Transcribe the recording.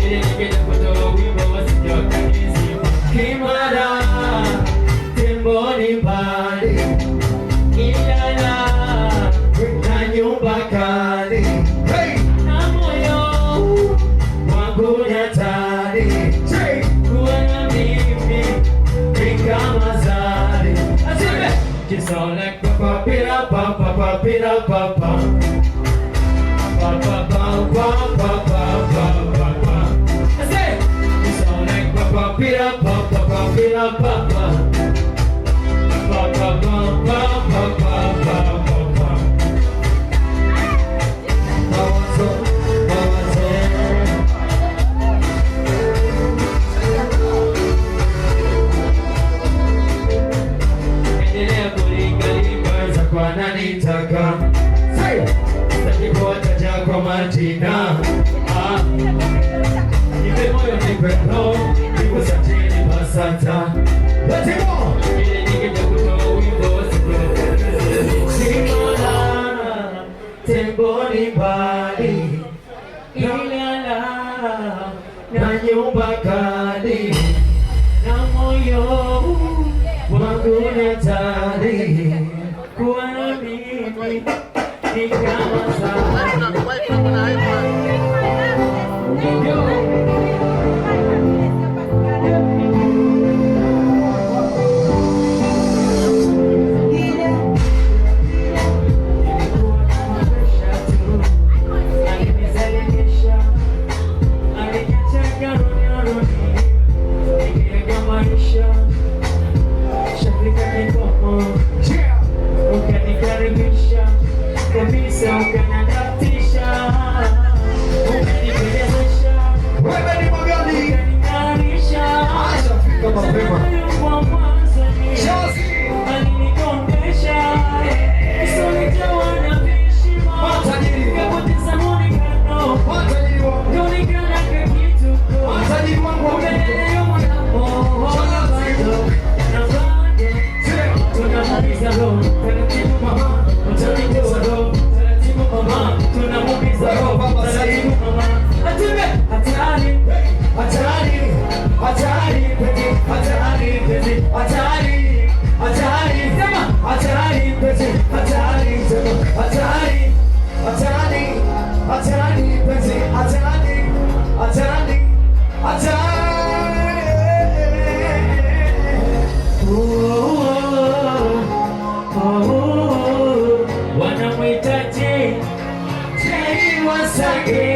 Ili nikija kutoa wimbo wasijokanizi Kimara Temboni mbali Ilala na nyumba kali na moyo wangu nyatari kuwa na mimi ni kama zari Just all like papa pira papa pira papa papa papa papa papa I say just all like papa pira papa pira papa papa papa papa papa endelea kulingalinga za kwa nanitaka Stakikuwataja kwa majina Nipe moyo nipe roho Nipo satini basata Latimo Ile nikija kutoa wimbo Simona Temboni mbali Ilala na nyumba kali na moyo wangu nyatari kuwa na mimi ni kama ukanikaribisha kabisa ukanadaptisha ukanipelezesha ukaning'arisha kwa mwanzani alinikondesha usolitawa na vishimo kapoteza muonekano kuonekana kakituko umeleleyo mwanamo bado na bado tunamaliza roho taratibu mama utanitoa roho taratibu mama tunamuumiza roho taratibu mama atime hatari hatari hatari pete hatari pete hatari hatari sema hatari pete hatari sema hatari hatari hatari pete hatari hatari hatari wanamwita Jay Wasage